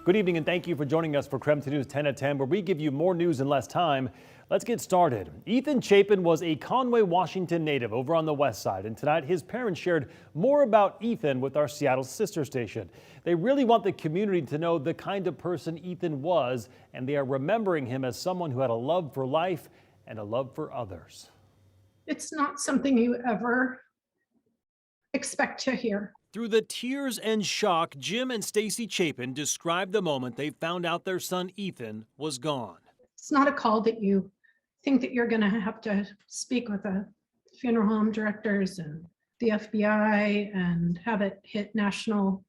Good evening and thank you for joining us for KREM News 10 at 10, where we give you more news in less time. Let's get started. Ethan Chapin was a Conway, Washington native over on the west side, and tonight his parents shared more about Ethan with our Seattle sister station. They really want the community to know the kind of person Ethan was, and they are remembering him as someone who had a love for life and a love for others. It's not something you ever expect to hear. Through the tears and shock, Jim and Stacy Chapin described the moment they found out their son Ethan was gone. It's not a call that you think that you're going to have to speak with the funeral home directors and the FBI and have it hit national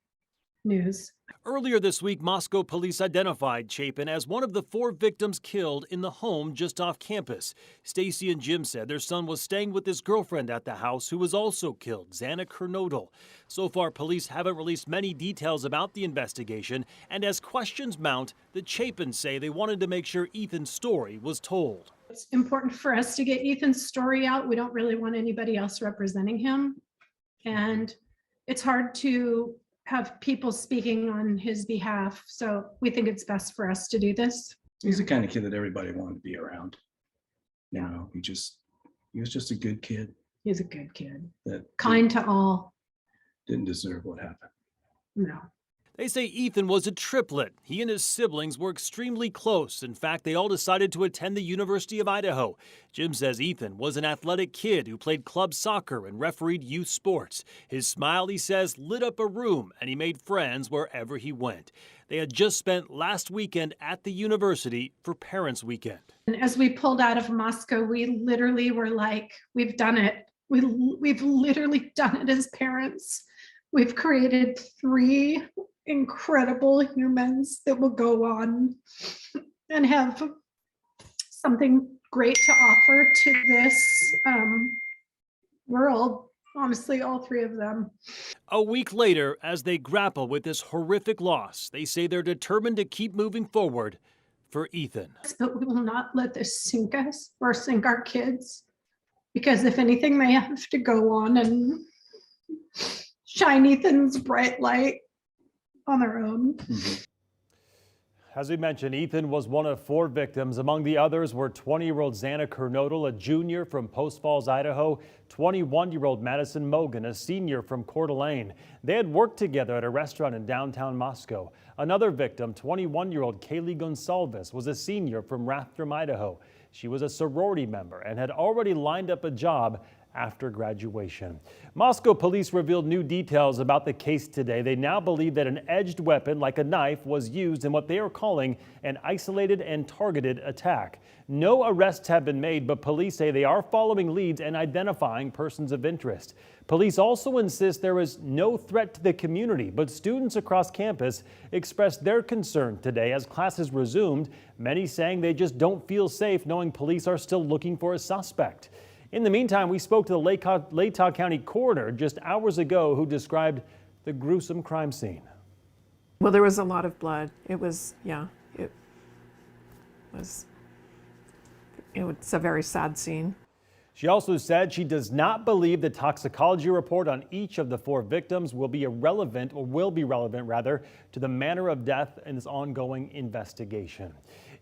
news. Earlier this week, Moscow police identified Chapin as one of the 4 victims killed in the home just off campus. Stacy and Jim said their son was staying with his girlfriend at the house, who was also killed, Xana Kernodle. So far, police haven't released many details about the investigation, and as questions mount, the Chapins say they wanted to make sure Ethan's story was told. It's important for us to get Ethan's story out. We don't really want anybody else representing him, and it's hard to have people speaking on his behalf. So we think it's best for us to do this. He's the kind of kid that everybody wanted to be around. You know, he was just a good kid. He's a good kid. That kind to all. Didn't deserve what happened. No. They say Ethan was a triplet. He and his siblings were extremely close. In fact, they all decided to attend the University of Idaho. Jim says Ethan was an athletic kid who played club soccer and refereed youth sports. His smile, he says, lit up a room, and he made friends wherever he went. They had just spent last weekend at the university for Parents' Weekend. And as we pulled out of Moscow, we literally were like, we've done it. We've literally done it as parents. We've created 3 incredible humans that will go on and have something great to offer to this world. Honestly, all 3 of them. A week later, as they grapple with this horrific loss, they say they're determined to keep moving forward for Ethan. But we will not let this sink us or sink our kids, because if anything, they have to go on and shine Ethan's bright light on their own. As we mentioned, Ethan was one of 4 victims. Among the others were 20-year-old Xana Kernodle, a junior from Post Falls, Idaho, 21-year-old Madison Mogan, a senior from Coeur d'Alene. They had worked together at a restaurant in downtown Moscow. Another victim, 21-year-old Kaylee Gonsalves, was a senior from Rathdrum, Idaho. She was a sorority member and had already lined up a job after graduation. Moscow police revealed new details about the case today. They now believe that an edged weapon like a knife was used in what they are calling an isolated and targeted attack. No arrests have been made, but police say they are following leads and identifying persons of interest. Police also insist there is no threat to the community, but students across campus expressed their concern today as classes resumed, many saying they just don't feel safe knowing police are still looking for a suspect. In the meantime, we spoke to the Latah County coroner just hours ago, who described the gruesome crime scene. Well, there was a lot of blood. It's a very sad scene. She also said she does not believe the toxicology report on each of the 4 victims will be relevant to the manner of death in this ongoing investigation.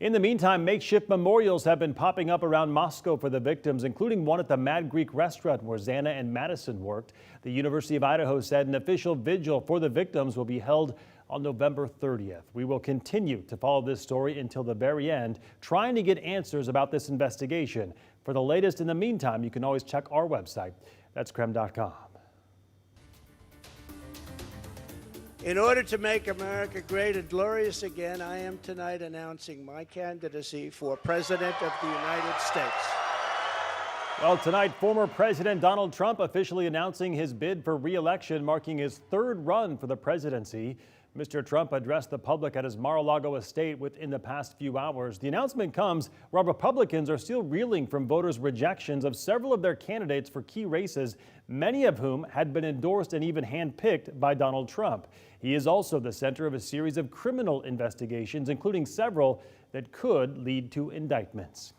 In the meantime, makeshift memorials have been popping up around Moscow for the victims, including one at the Mad Greek restaurant where Xana and Madison worked. The University of Idaho said an official vigil for the victims will be held on November 30th. We will continue to follow this story until the very end, trying to get answers about this investigation. For the latest in the meantime, you can always check our website. That's KREM.com. In order to make America great and glorious again, I am tonight announcing my candidacy for President of the United States. Well, tonight, former President Donald Trump officially announcing his bid for re-election, marking his 3rd run for the presidency. Mr. Trump addressed the public at his Mar-a-Lago estate within the past few hours. The announcement comes while Republicans are still reeling from voters' rejections of several of their candidates for key races, many of whom had been endorsed and even handpicked by Donald Trump. He is also the center of a series of criminal investigations, including several that could lead to indictments.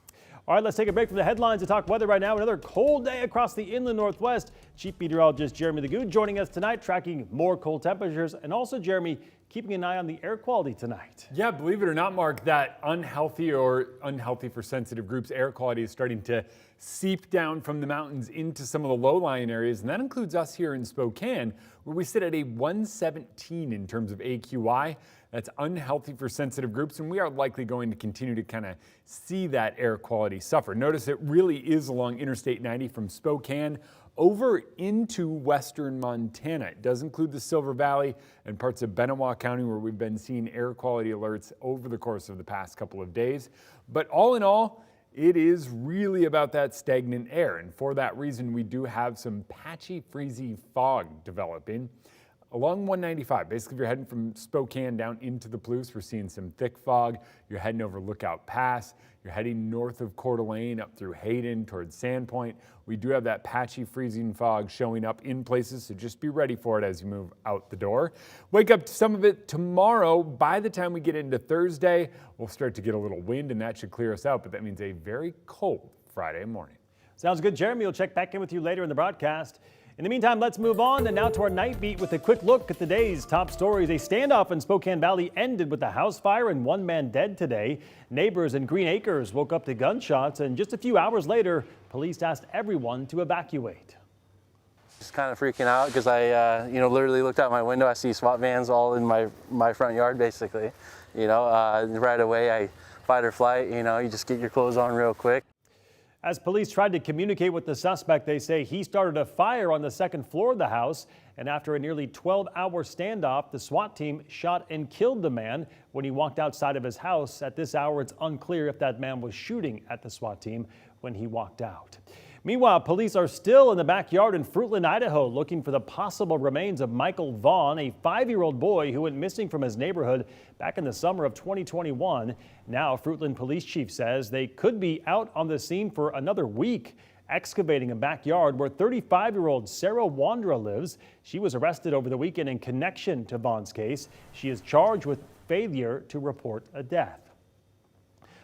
All right, let's take a break from the headlines to talk weather right now. Another cold day across the inland Northwest. Chief Meteorologist Jeremy Lagoud joining us tonight, tracking more cold temperatures. And also, Jeremy, keeping an eye on the air quality tonight. Yeah, believe it or not, Mark, that unhealthy for sensitive groups air quality is starting to seep down from the mountains into some of the low-lying areas, and that includes us here in Spokane, where we sit at a 117 in terms of AQI. That's unhealthy for sensitive groups, and we are likely going to continue to kind of see that air quality suffer. Notice it really is along Interstate 90 from Spokane over into western Montana. It does include the Silver Valley and parts of Benewah County, where we've been seeing air quality alerts over the course of the past couple of days. But all in all, it is really about that stagnant air. And for that reason, we do have some patchy, freezy fog developing along 195. Basically, if you're heading from Spokane down into the Palouse, we're seeing some thick fog. You're heading over Lookout Pass. You're heading north of Coeur d'Alene up through Hayden towards Sandpoint. We do have that patchy freezing fog showing up in places, so just be ready for it as you move out the door. Wake up to some of it tomorrow. By the time we get into Thursday, we'll start to get a little wind, and that should clear us out, but that means a very cold Friday morning. Sounds good, Jeremy. We'll check back in with you later in the broadcast. In the meantime, let's move on and now to our night beat with a quick look at the day's top stories. A standoff in Spokane Valley ended with a house fire and one man dead today. Neighbors in Green Acres woke up to gunshots, and just a few hours later, police asked everyone to evacuate. Just kind of freaking out because I, literally looked out my window. I see SWAT vans all in my front yard, basically. Right away, I fight or flight. You just get your clothes on real quick. As police tried to communicate with the suspect, they say he started a fire on the second floor of the house, and after a nearly 12-hour standoff, the SWAT team shot and killed the man when he walked outside of his house. At this hour, it's unclear if that man was shooting at the SWAT team when he walked out. Meanwhile, police are still in the backyard in Fruitland, Idaho, looking for the possible remains of Michael Vaughn, a 5-year-old boy who went missing from his neighborhood back in the summer of 2021. Now, Fruitland police chief says they could be out on the scene for another week, excavating a backyard where 35-year-old Sarah Wandra lives. She was arrested over the weekend in connection to Vaughn's case. She is charged with failure to report a death.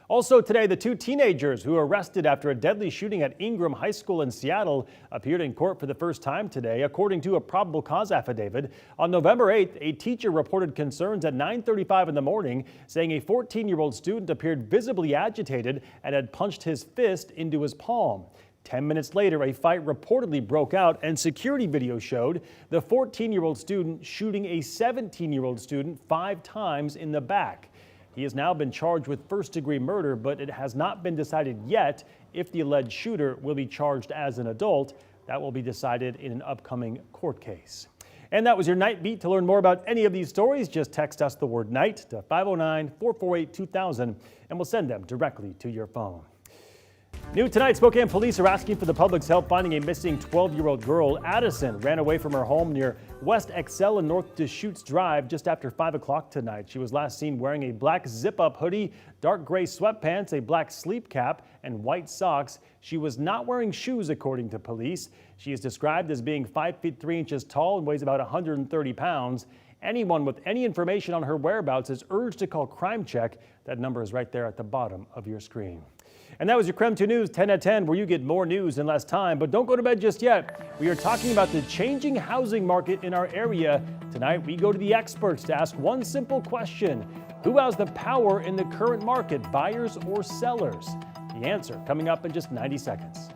Also today, the two teenagers who were arrested after a deadly shooting at Ingram High School in Seattle appeared in court for the first time today, according to a probable cause affidavit. On November 8th, a teacher reported concerns at 9:35 in the morning, saying a 14-year-old student appeared visibly agitated and had punched his fist into his palm. 10 minutes later, a fight reportedly broke out, and security video showed the 14-year-old student shooting a 17-year-old student 5 times in the back. He has now been charged with first-degree murder, but it has not been decided yet if the alleged shooter will be charged as an adult. That will be decided in an upcoming court case. And that was your Night Beat. To learn more about any of these stories, just text us the word NIGHT to 509-448-2000, and we'll send them directly to your phone. New tonight, Spokane police are asking for the public's help finding a missing 12-year-old girl. Addison ran away from her home near West Excel and North Deschutes Drive just after 5 o'clock tonight. She was last seen wearing a black zip-up hoodie, dark gray sweatpants, a black sleep cap, and white socks. She was not wearing shoes, according to police. She is described as being 5 feet 3 inches tall and weighs about 130 pounds. Anyone with any information on her whereabouts is urged to call Crime Check. That number is right there at the bottom of your screen. And that was your KREM 2 News 10 at 10, where you get more news in less time. But don't go to bed just yet. We are talking about the changing housing market in our area. Tonight, we go to the experts to ask one simple question. Who has the power in the current market, buyers or sellers? The answer coming up in just 90 seconds.